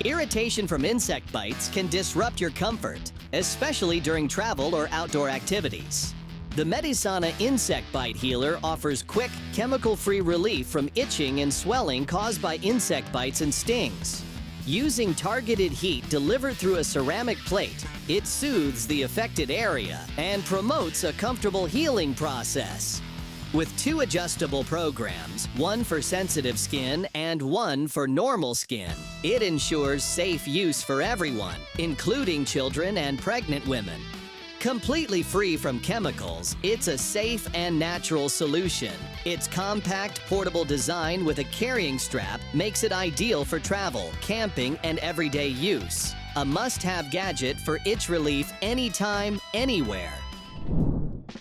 Irritation from insect bites can disrupt your comfort, especially during travel or outdoor activities. The Medisana Insect Bite Healer offers quick, chemical-free relief from itching and swelling caused by insect bites and stings. Using targeted heat delivered through a ceramic plate, it soothes the affected area and promotes a comfortable healing process. With 2 adjustable programs, one for sensitive skin and one for normal skin, it ensures safe use for everyone, including children and pregnant women. Completely free from chemicals, it's a safe and natural solution. Its compact, portable design with a carrying strap makes it ideal for travel, camping, and everyday use. A must-have gadget for itch relief anytime, anywhere.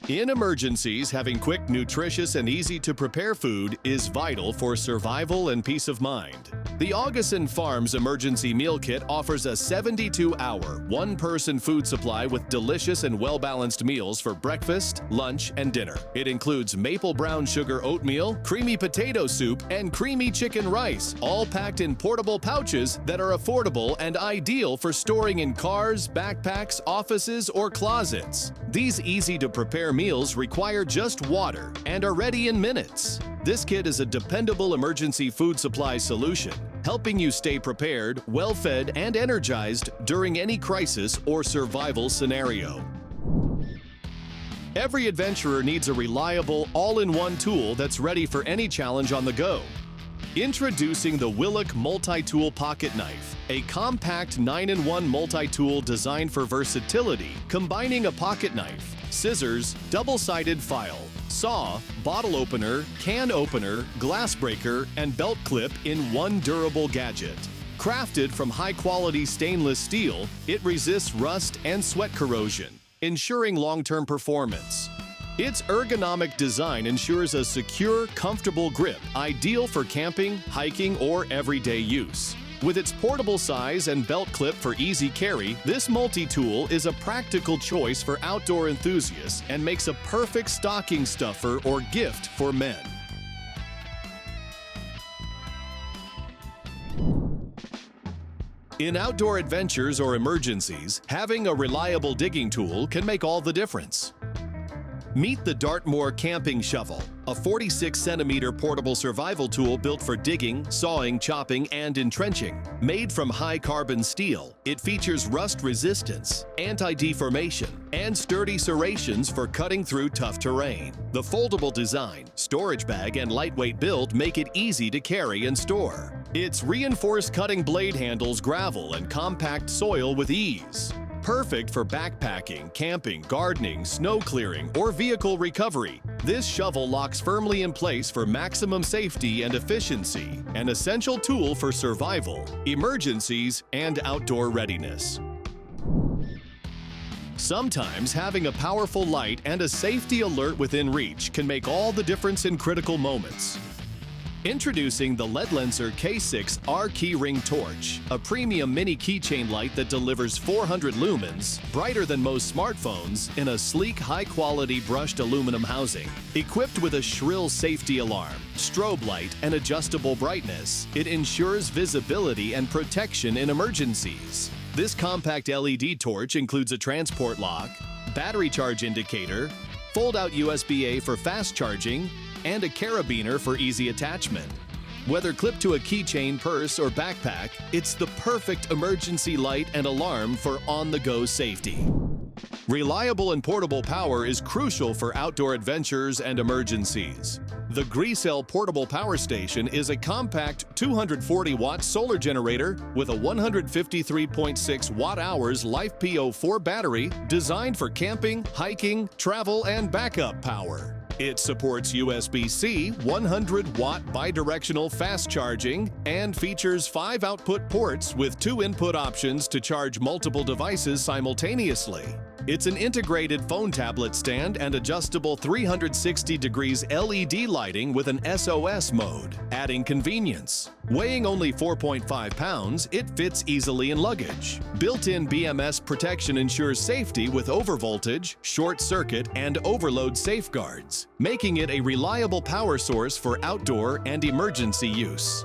In emergencies, having quick, nutritious, and easy-to-prepare food is vital for survival and peace of mind. The Augason Farms Emergency Meal Kit offers a 72-hour, one-person food supply with delicious and well-balanced meals for breakfast, lunch, and dinner. It includes maple brown sugar oatmeal, creamy potato soup, and creamy chicken rice, all packed in portable pouches that are affordable and ideal for storing in cars, backpacks, offices, or closets. These easy-to-prepare meals require just water and are ready in minutes. This kit is a dependable emergency food supply solution, helping you stay prepared, well-fed, and energized during any crisis or survival scenario. Every adventurer needs a reliable, all-in-one tool that's ready for any challenge on the go. Introducing the Willock Multi-Tool Pocket Knife, a compact 9-in-1 multi-tool designed for versatility, combining a pocket knife, scissors, double-sided file, saw, bottle opener, can opener, glass breaker, and belt clip in one durable gadget. Crafted from high-quality stainless steel, it resists rust and sweat corrosion, ensuring long-term performance. Its ergonomic design ensures a secure, comfortable grip, ideal for camping, hiking, or everyday use. With its portable size and belt clip for easy carry, this multi-tool is a practical choice for outdoor enthusiasts and makes a perfect stocking stuffer or gift for men. In outdoor adventures or emergencies, having a reliable digging tool can make all the difference. Meet the Dartmoor Camping Shovel, a 46-centimeter portable survival tool built for digging, sawing, chopping, and entrenching. Made from high-carbon steel, it features rust resistance, anti-deformation, and sturdy serrations for cutting through tough terrain. The foldable design, storage bag, and lightweight build make it easy to carry and store. Its reinforced cutting blade handles gravel and compact soil with ease. Perfect for backpacking, camping, gardening, snow clearing, or vehicle recovery. This shovel locks firmly in place for maximum safety and efficiency, an essential tool for survival, emergencies, and outdoor readiness. Sometimes having a powerful light and a safety alert within reach can make all the difference in critical moments. Introducing the Ledlenser K6 R Key Ring Torch, a premium mini keychain light that delivers 400 lumens, brighter than most smartphones, in a sleek, high-quality brushed aluminum housing. Equipped with a shrill safety alarm, strobe light, and adjustable brightness, it ensures visibility and protection in emergencies. This compact LED torch includes a transport lock, battery charge indicator, fold-out USB-A for fast charging, and a carabiner for easy attachment. Whether clipped to a keychain, purse, or backpack, it's the perfect emergency light and alarm for on-the-go safety. Reliable and portable power is crucial for outdoor adventures and emergencies. The Grecel Portable Power Station is a compact 240-watt solar generator with a 153.6 watt-hours LiFePO4 battery designed for camping, hiking, travel, and backup power. It supports USB-C 100-watt bidirectional fast charging and features 5 output ports with 2 input options to charge multiple devices simultaneously. It's an integrated phone tablet stand and adjustable 360 degrees LED lighting with an SOS mode, adding convenience. Weighing only 4.5 pounds, it fits easily in luggage. Built-in BMS protection ensures safety with overvoltage, short circuit, and overload safeguards, making it a reliable power source for outdoor and emergency use.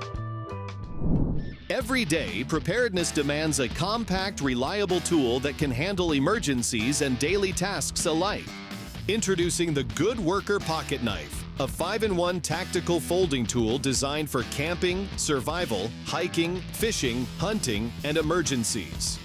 Every day, preparedness demands a compact, reliable tool that can handle emergencies and daily tasks alike. Introducing the Good Worker Pocket Knife, a 5-in-1 tactical folding tool designed for camping, survival, hiking, fishing, hunting, and emergencies.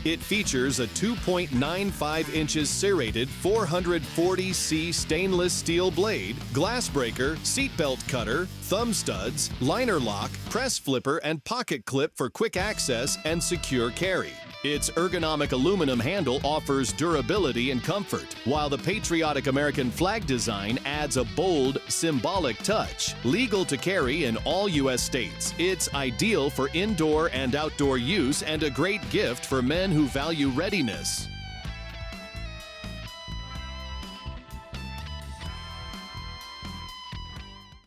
It features a 2.95 inches serrated 440C stainless steel blade, glass breaker, seatbelt cutter, thumb studs, liner lock, press flipper, and pocket clip for quick access and secure carry. Its ergonomic aluminum handle offers durability and comfort, while the patriotic American flag design adds a bold, symbolic touch. Legal to carry in all U.S. states, it's ideal for indoor and outdoor use and a great gift for men who value readiness.